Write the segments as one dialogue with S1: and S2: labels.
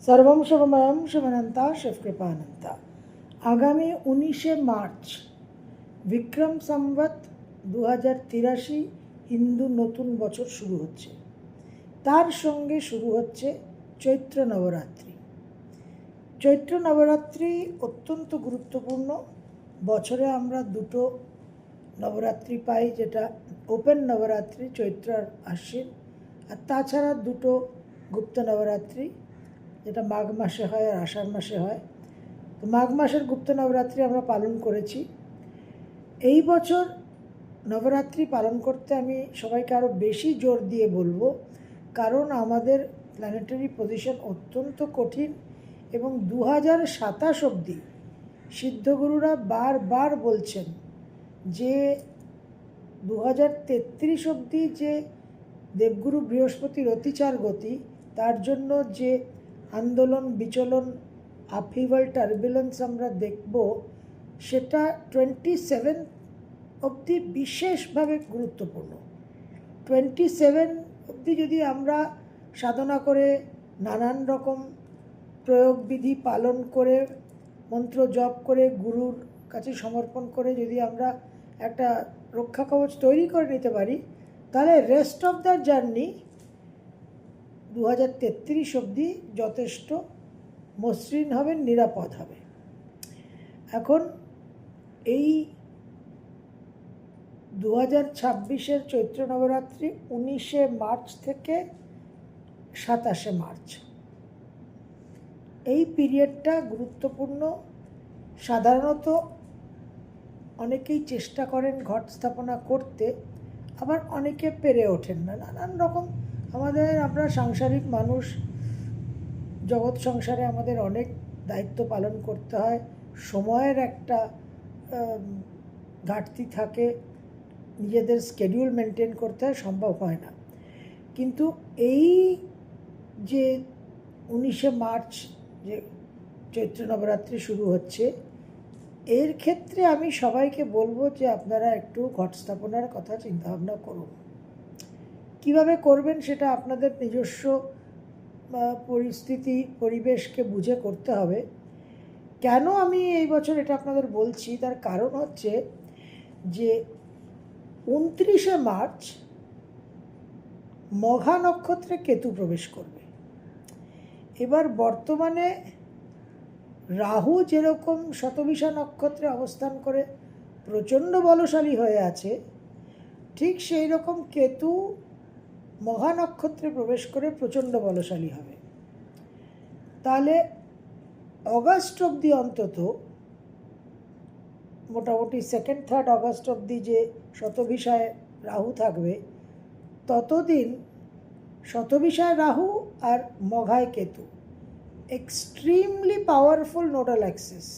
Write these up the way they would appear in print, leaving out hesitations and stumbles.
S1: सर्वं शुभमयं शुभनंता शिवकृपानंता। आगामी 19 मार्च विक्रम संवत 2083 हिंदू नतून बছর शुरू হচ্ছে। তার সঙ্গে শুরু হচ্ছে চৈত্র নবরাত্রি। চৈত্র নবরাত্রি অত্যন্ত গুরুত্বপূর্ণ। বছরে আমরা দুটো নবরাত্রি পাই, যেটা ওপেন নবরাত্রি চৈত্র আর আশ্বিন, আর তাছাড়া দুটো গুপ্ত নবরাত্রি যেটা মাঘ মাসে হয় আর আষাঢ় মাসে হয়। তো মাঘ মাসের গুপ্ত নবরাত্রি আমরা পালন করেছি। এই বছর নবরাত্রি পালন করতে আমি সবাইকে আরও বেশি জোর দিয়ে বলবো, কারণ আমাদের প্ল্যানেটারি পজিশন অত্যন্ত কঠিন এবং 2027 অবধি সিদ্ধগুরুরা বারবার বলছেন যে 2033 অবধি যে দেবগুরু বৃহস্পতির অতিচার গতি, তার জন্য যে আন্দোলন বিচলন আপহিভাল টার্বুলেন্স আমরা দেখব, সেটা 27 অবধি বিশেষভাবে গুরুত্বপূর্ণ। 27 অবধি যদি আমরা সাধনা করে নানান রকম প্রয়োগবিধি পালন করে মন্ত্র জপ করে গুরুর কাছে সমর্পণ করে যদি আমরা একটা রক্ষা কবচ তৈরি করে নিতে পারি, তাহলে রেস্ট অফ দ্য জার্নি 2033 অবধি যথেষ্ট মসৃণ হবে, নিরাপদ হবে। এখন এই 2026-এর চৈত্র নবরাত্রি 19 মার্চ থেকে 27 মার্চ, এই পিরিয়ডটা গুরুত্বপূর্ণ। সাধারণত অনেকেই চেষ্টা করেন ঘট স্থাপনা করতে, আবার অনেকে পেরে ওঠেন না। নানান রকম আমরা সাংসারিক মানুষ, জগৎ সংসারে আমাদের অনেক দায়িত্ব পালন করতে হয়, সময়ের একটা ঘাটতি থাকে, নিজেদের স্কেডিউল মেনটেন করতে হয়, সম্ভব হয় না। কিন্তু এই যে 19 মার্চ যে চৈত্র নবরাত্রি শুরু হচ্ছে, এর ক্ষেত্রে আমি সবাইকে বলবো যে আপনারা একটু ঘট স্থাপনার কথা চিন্তাভাবনা করুন। কিভাবে করবেন সেটা আপনাদের নিজস্ব পরিস্থিতি পরিবেশকে বুঝে করতে হবে। কেন আমি এই বছর এটা আপনাদের বলছি, তার কারণ হচ্ছে যে 29 মার্চ মঘা নক্ষত্রে কেতু প্রবেশ করবে। এবার বর্তমানে রাহু যেরকম শতবিশা নক্ষত্রে অবস্থান করে প্রচণ্ড বলশালী হয়ে আছে, ঠিক সেই রকম কেতু মঘা নক্ষত্রে প্রবেশ করে প্রচণ্ড বলশালী হবে। তাহলে অগাস্ট অবধি অন্তত, মোটামুটি 2-3 অগাস্ট অবধি যে শতবিশায় রাহু থাকবে, ততদিন শতবিশায় রাহু আর মঘায় Ketu extremely powerful nodal axis.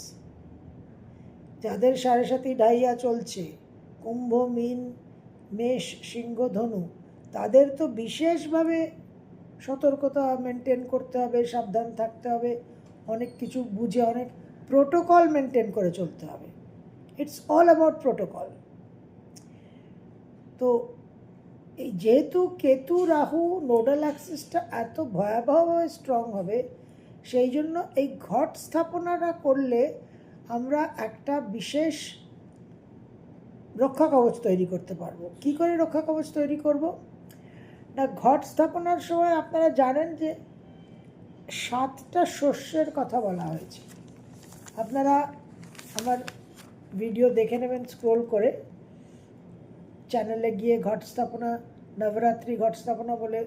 S1: যাদের 7.5 ঢাইয়া চলছে, কুম্ভ, মীন, মেষ, সিংহ, ধনু, তাদের তো বিশেষভাবে সতর্কতা মেনটেন করতে হবে, সাবধান থাকতে হবে, অনেক কিছু বুঝে অনেক প্রোটোকল মেনটেন করে চলতে হবে। It's all about protocol. তো এই যেহেতু কেতু রাহু নোডাল অ্যাক্সিসটা এত ভয়াবহভাবে স্ট্রং হবে, সেই জন্য এই ঘট স্থাপনাটা করলে আমরা একটা বিশেষ রক্ষা কবচ তৈরি করতে পারবো। কি করে রক্ষা কবচ তৈরি করব না, ঘট স্থাপনার সময় আপনারা জানেন যে 7টা শস্যের কথা বলা হয়েছে। আপনারা আমার ভিডিও দেখে নেবেন স্ক্রোল করে, চ্যানেলে গিয়ে ঘট স্থাপনা নবরাত্রি ঘট স্থাপনা বলে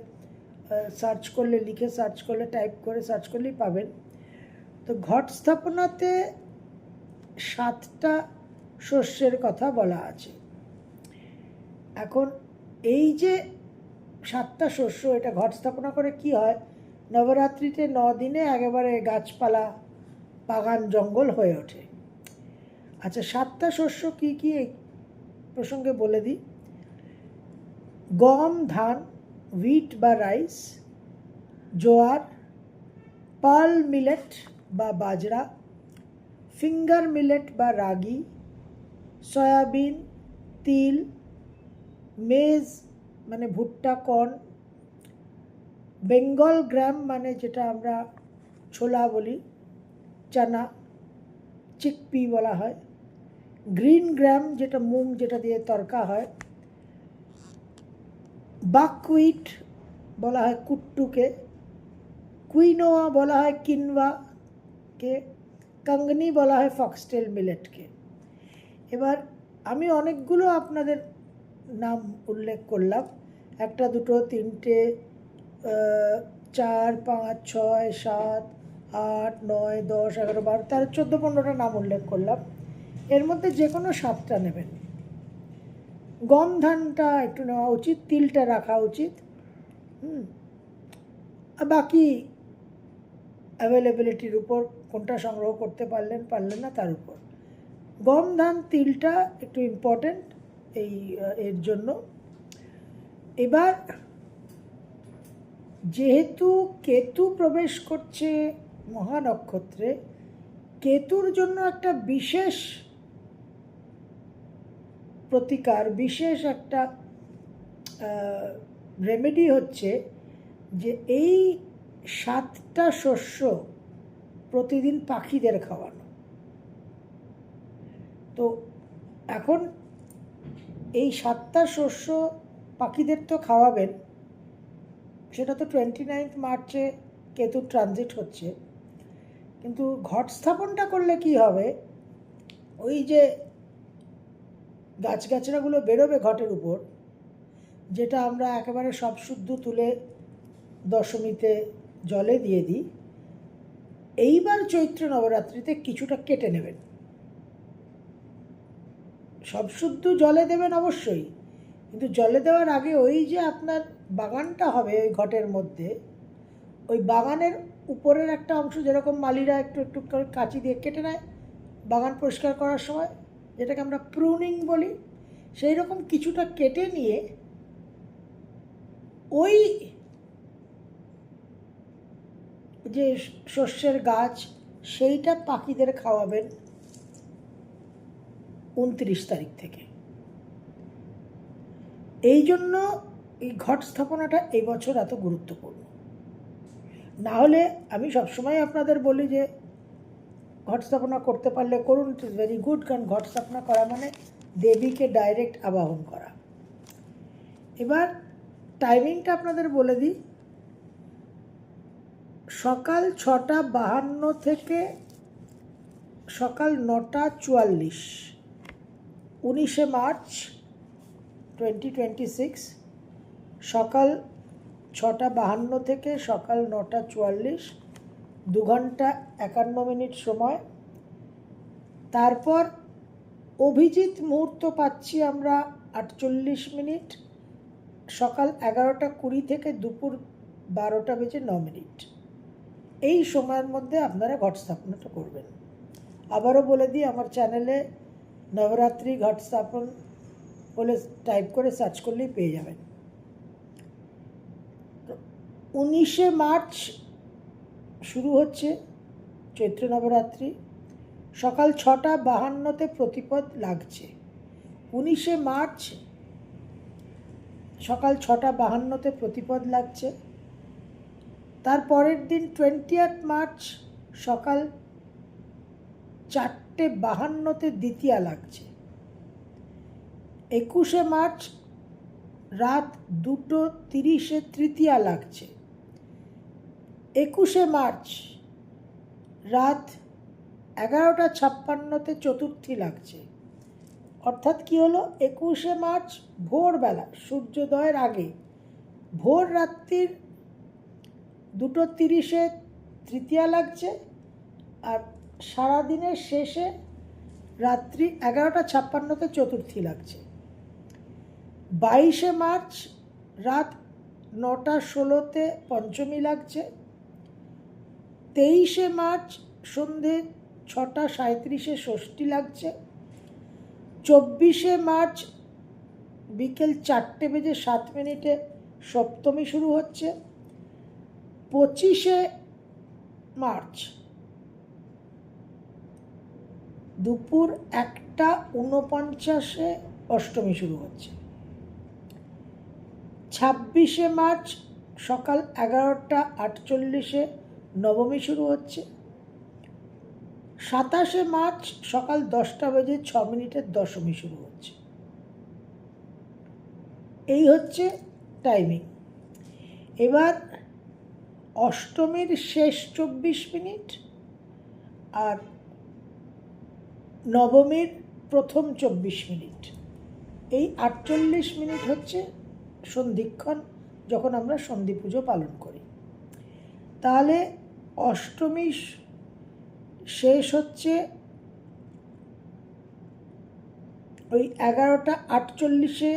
S1: সার্চ করলে, লিখে সার্চ করলে, টাইপ করে সার্চ করলেই পাবেন। তো ঘট স্থাপনাতে 7টা শস্যের কথা বলা আছে। এখন এই যে 7টা শস্য, এটা ঘট স্থাপনা করে কি হয়, নবরাত্রিতে 9 দিনে একেবারে গাছপালা বাগান জঙ্গল হয়ে ওঠে। আচ্ছা, 7টা শস্য কি কি এই প্রসঙ্গে বলে দিই। গম, ধান, হুইট বা রাইস, জোয়ার, পার্ল মিলেট বা বাজরা, ফিঙ্গার মিলেট বা রাগি, সয়াবিন, তিল, মেজ মানে ভুট্টা, কর্ন, বেঙ্গল গ্রাম মানে যেটা আমরা ছোলা বলি, চানা, চিকপি বলা হয়, গ্রিন গ্রাম যেটা মুগ যেটা দিয়ে তরকা হয়, বাকহুইট বলা হয় কুট্টুকে, কুইনোয়া বলা হয় কিনওয়াকে, কাঙ্গনি বলা হয় ফক্সটেল মিলেটকে। এবার আমি অনেকগুলো আপনাদের নাম উল্লেখ করলাম, 1, 2, 3, 4, 5, 6, 7, 8, 9, 10, 11, 12, 13, 14, 15টা নাম উল্লেখ করলাম। এর মধ্যে যে কোনো 7টা নেবেন। গম ধানটা একটু নেওয়া উচিত, তিলটা রাখা উচিত, আর বাকি অ্যাভেলেবিলিটির উপর, কোনটা সংগ্রহ করতে পারলেন না তার উপর। গম ধান তিলটা একটু ইম্পর্টেন্ট এর জন্য। এবার যেহেতু কেতু প্রবেশ করছে মহানক্ষত্রে, কেতুর জন্য একটা বিশেষ প্রতিকার, বিশেষ একটা রেমেডি হচ্ছে যে এই 7টা শস্য প্রতিদিন পাখিদের খাওয়ানো। তো এখন এই 7টা শস্য পাখিদের তো খাওয়াবেন, সেটা তো 29 মার্চে কেতুর ট্রানজিট হচ্ছে, কিন্তু ঘট স্থাপনটা করলে কি হবে, ওই যে গাছগাছড়াগুলো বেরোবে ঘটের উপর, যেটা আমরা একেবারে সব শুদ্ধ তুলে দশমীতে জলে দিয়ে দিই, এইবার চৈত্র নবরাত্রিতে কিছুটা কেটে নেবেন। সব শুদ্ধ জলে দেবেন অবশ্যই, কিন্তু জলে দেওয়ার আগে ওই যে আপনার বাগানটা হবে ওই ঘটের মধ্যে, ওই বাগানের উপরের একটা অংশ যেরকম মালিরা একটু একটু করে কাঁচি দিয়ে কেটে নেয় বাগান পরিষ্কার করার সময়, যেটাকে আমরা প্রুনিং বলি, সেই রকম কিছুটা কেটে নিয়ে ওই যে শস্যের গাছ সেইটা পাখিদের খাওয়াবেন 29 তারিখ থেকে। এই জন্য এই ঘট স্থাপনাটা এই বছর এত গুরুত্বপূর্ণ। না হলে আমি সবসময় আপনাদের বলি যে ঘট স্থাপনা করতে পারলে করুন, ইট ইজ ভেরি গুড, কারণ ঘট স্থাপনা করা মানে দেবীকে ডাইরেক্ট আবাহন করা। এবার টাইমিংটা আপনাদের বলে দিই, সকাল 6:52 থেকে সকাল 9:44, 19শে মার্চ 2026, সকাল 6:52 থেকে সকাল 9:44, 2 ঘন্টা 51 মিনিট সময়। তারপর অভিজিৎ মুহূর্ত পাচ্ছি আমরা 48 মিনিট, সকাল 11:20 থেকে দুপুর 12:09। এই সময়ের মধ্যে আপনারা ঘট স্থাপনাটা করবেন। আবারও বলে দিই, আমার চ্যানেলে নবরাত্রি ঘট স্থাপন বলে টাইপ করে সার্চ করলেই পেয়ে যাবেন। 19শে মার্চ শুরু হচ্ছে চৈত্র নবরাত্রি, সকাল 6:52 প্রতিপদ লাগছে। 19শে মার্চ সকাল 6:52 প্রতিপদ লাগছে। তার পরের দিন 20 মার্চ সকাল 4:52 দ্বিতীয়া লাগছে। 21শে মার্চ রাত 2:30 তৃতীয়া লাগছে। 21শে মার্চ রাত 11:56 চতুর্থী লাগছে। অর্থাৎ কি হলো, 21শে মার্চ ভোরবেলা সূর্যোদয়ের আগে ভোর রাত্রির 2:30 তৃতীয়া লাগছে, আর সারাদিনের শেষে রাত্রি 11:56 চতুর্থী লাগছে। 22শে মার্চ রাত 9:16 পঞ্চমী লাগছে। 23শে মার্চ সন্ধে 6:37 ষষ্ঠী লাগছে। 24শে মার্চ বিকেল 4:07 সপ্তমী শুরু হচ্ছে। 25শে মার্চ দুপুর 1:49 অষ্টমী শুরু হচ্ছে। 26শে মার্চ সকাল 11:48 নবমী শুরু হচ্ছে। 27শে মার্চ সকাল 10:06 দশমী শুরু হচ্ছে। এই হচ্ছে টাইমিং। এবার অষ্টমীর শেষ 24 মিনিট আর নবমীর প্রথম 24 মিনিট, এই 48 মিনিট হচ্ছে সন্ধিক্ষণ, যখন আমরা সন্ধি পুজো পালন করি। তাহলে অষ্টমী শেষ হচ্ছে ওই 11:48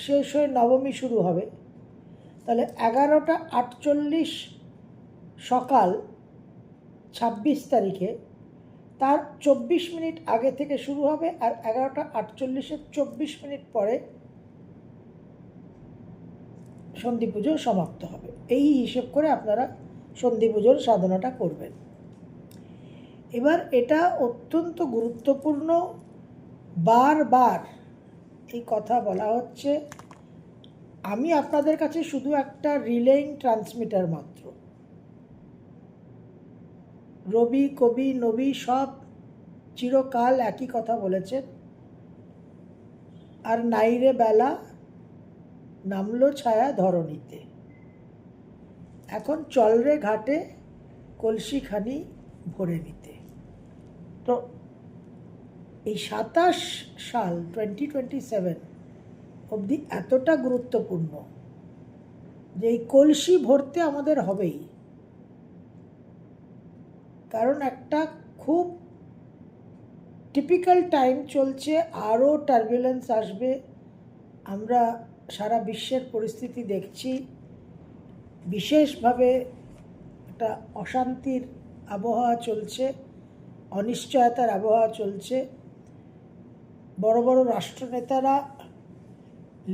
S1: শেষ হয়ে নবমী শুরু হবে। তাহলে 11:48 সকাল 26 তারিখে তার 24 মিনিট আগে থেকে শুরু হবে, আর 11:48 24 মিনিট পরে সন্ধি পুজো সমাপ্ত হবে। এই হিসেব করে আপনারা সন্ধি পুজোর সাধনাটা করবেন। এবার এটা অত্যন্ত গুরুত্বপূর্ণ, বারবার এই কথা বলা হচ্ছে। আমি আপনাদের কাছে শুধু একটা রিলেইং ট্রান্সমিটার মাত্র। রবি, কবি, নবী সব চিরকাল একই কথা বলেছেন। আর নাইরে বেলা, নামলো ছায়া ধরণীতে। এখন চলরে ঘাটে কলসিখানি ভরে নিতে। তো এই 27 সাল 2027 অবধি এতটা গুরুত্বপূর্ণ যে এই কলসি ভরতে আমাদের হবেই। কারণ একটা খুব টিপিক্যাল টাইম চলছে, আরও টার্বুলেন্স আসবে। আমরা সারা বিশ্বের পরিস্থিতি দেখছি, বিশেষভাবে একটা অশান্তির আবহাওয়া চলছে, অনিশ্চয়তার আবহাওয়া চলছে। বড় বড় রাষ্ট্রনেতারা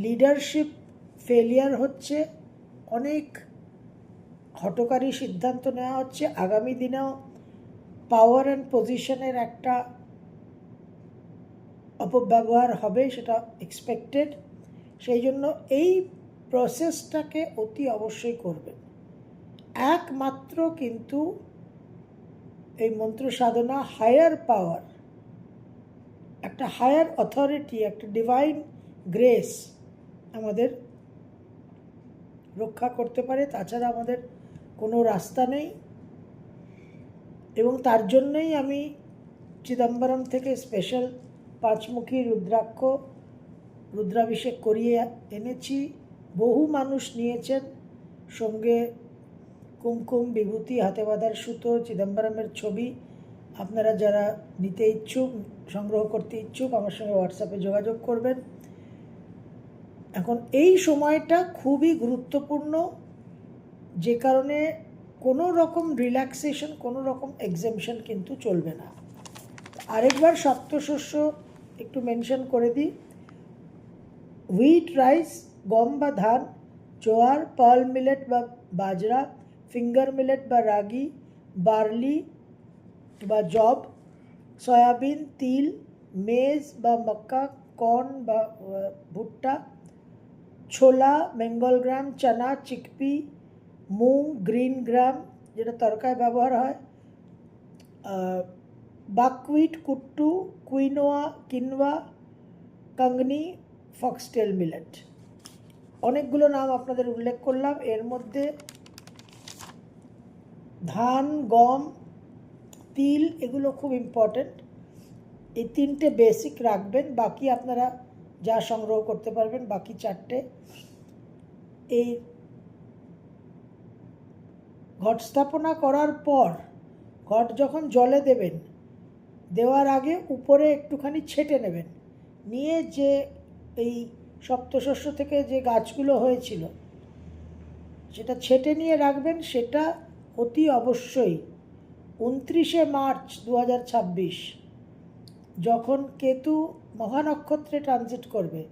S1: লিডারশিপ ফেলিয়ার হচ্ছে, অনেক হঠকারী সিদ্ধান্ত নেওয়া হচ্ছে। আগামী দিনেও পাওয়ার অ্যান্ড পজিশনের একটা অপব্যবহার হবে, সেটা এক্সপেক্টেড। সেই জন্য এই প্রসেসটাকে অতি অবশ্যই করবেন। একমাত্র কিন্তু এই মন্ত্র সাধনা হায়ার পাওয়ার, একটা হায়ার অথরিটি, একটা ডিভাইন গ্রেস আমাদের রক্ষা করতে পারে। তাছাড়া আমাদের কোনো রাস্তা নেই। এবং তার জন্যই আমি চিদম্বরম থেকে স্পেশাল 5মুখী রুদ্রাভিষেক করিয়ে এনেছি। বহু মানুষ নিয়েছেন, সঙ্গে কুমকুম, বিভূতি, হাতে বাঁধার সুতো, চিদম্বরমের ছবি। আপনারা যারা নিতে ইচ্ছুক, সংগ্রহ করতে ইচ্ছুক, আমার সঙ্গে হোয়াটসঅ্যাপে যোগাযোগ করবেন। এখন এই সময়টা খুবই গুরুত্বপূর্ণ, যে কারণে কোনো রকম রিল্যাক্সেশন, কোনো রকম এক্সেমশন কিন্তু চলবে না। আরেকবার সপ্তশস্য একটু মেনশন করে দিই। হুইট রাইস, গম বা ধান, জোয়ার, পার্ল মিলেট বা বাজরা, ফিঙ্গার মিলেট বা রাগি, বার্লি বা জব, সয়াবিন, তিল, মেজ বা মক্কা, কর্ন বা ভুট্টা, ছোলা, বেঙ্গল গ্রাম, চানা, চিকপি, মুগ, গ্রিন গ্রাম যেটা তরকায় ব্যবহার হয়, বাকহুইট, কুট্টু, কুইনোয়া, কিনওয়া, কাংনি, ফক্সটেল মিলেট। অনেকগুলো নাম আপনাদের উল্লেখ করলাম। এর মধ্যে ধান, গম, তিল এগুলো খুব ইম্পর্ট্যান্ট। এই 3টে বেসিক রাখবেন, বাকি আপনারা যা সংগ্রহ করতে পারবেন, বাকি 4টে। এই ঘট স্থাপনা করার পর ঘট যখন জলে দেবেন, দেওয়ার আগে উপরে একটুখানি ছেটে নেবেন, নিয়ে যে এই সপ্তশস্য থেকে যে গাছগুলো হয়েছিল সেটা ছেটে নিয়ে রাখবেন। সেটা অতি অবশ্যই 29শে মার্চ 2026 যখন কেতু মহানক্ষত্রে ট্রানজিট করবে,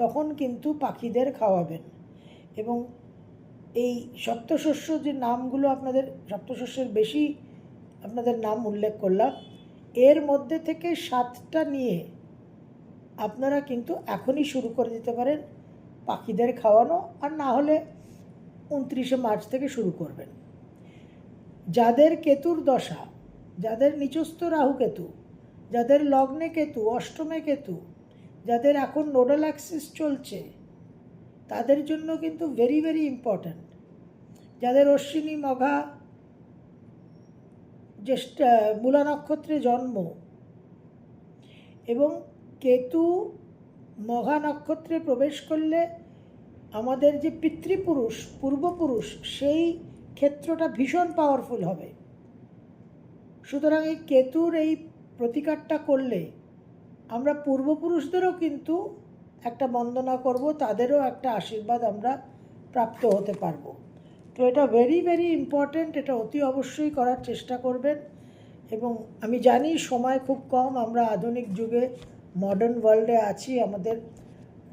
S1: তখন কিন্তু পাখিদের খাওয়াবেন। এবং এই সপ্তশস্য যে নামগুলো আপনাদের, সপ্তশস্যের বেশি আপনাদের নাম উল্লেখ করলাম, এর মধ্যে থেকে 7টা নিয়ে আপনারা কিন্তু এখনই শুরু করে দিতে পারেন পাখিদের খাওয়ানো, আর না হলে 29শে মার্চ থেকে শুরু করবেন। যাদের কেতুর দশা, যাদের নিচস্থ রাহু কেতু, যাদের লগ্নে কেতু, অষ্টমে কেতু, যাদের এখন নোডাল অ্যাক্সিস চলছে, তাদের জন্য কিন্তু ভেরি ভেরি ইম্পর্ট্যান্ট। যাদের অশ্বিনী মঘা জ্যেষ্ঠ মূলা নক্ষত্রে জন্ম এবং কেতু মঘা নক্ষত্রে প্রবেশ করলে আমাদের যে পিতৃপুরুষ, পূর্বপুরুষ, সেই ক্ষেত্রটা ভীষণ পাওয়ারফুল হবে। সুতরাং এই কেতুর এই প্রতিকারটা করলে আমরা পূর্বপুরুষদেরও কিন্তু একটা বন্দনা করব, তাদেরও একটা আশীর্বাদ আমরা প্রাপ্ত হতে পারবো। তো এটা ভেরি ভেরি ইম্পর্ট্যান্ট, এটা অতি অবশ্যই করার চেষ্টা করবেন। এবং আমি জানি সময় খুব কম, আমরা আধুনিক যুগে মডার্ন ওয়ার্ল্ডে আছি, আমাদের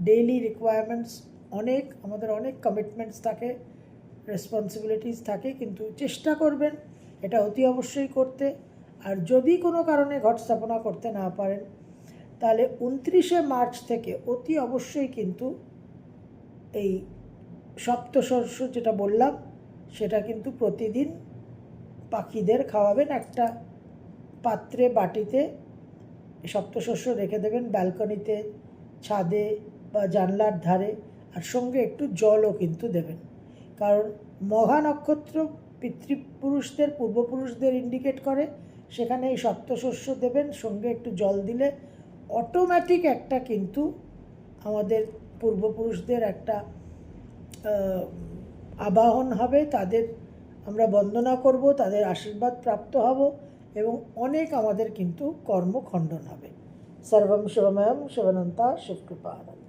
S1: ডেইলি রিকোয়ারমেন্টস অনেক, আমাদের অনেক কমিটমেন্টস থাকে, রেসপন্সিবিলিটিস থাকে, কিন্তু চেষ্টা করবেন এটা অতি অবশ্যই করতে। আর যদি কোনো কারণে ঘট স্থাপনা করতে না পারেন, তাহলে 29শে মার্চ থেকে অতি অবশ্যই কিন্তু এই সপ্তশস্য যেটা বললাম সেটা কিন্তু প্রতিদিন পাখিদের খাওয়াবেন। একটা পাত্রে, বাটিতে সপ্তশস্য রেখে দেবেন, ব্যালকনিতে, ছাদে বা জানলার ধারে, আর সঙ্গে একটু জলও কিন্তু দেবেন। কারণ মঘা নক্ষত্র পিতৃপুরুষদের, পূর্বপুরুষদের ইন্ডিকেট করে, সেখানে এই সপ্তশস্য দেবেন, সঙ্গে একটু জল দিলে অটোমেটিক একটা কিন্তু আমাদের পূর্বপুরুষদের একটা আবাহন হবে, তাদের আমরা বন্দনা করব, তাদের আশীর্বাদ প্রাপ্ত হব এবং অনেক আমাদের কিন্তু কর্মখণ্ডন হবে। সর্বম শিবময়ম শিবানন্তা শিবকৃপা।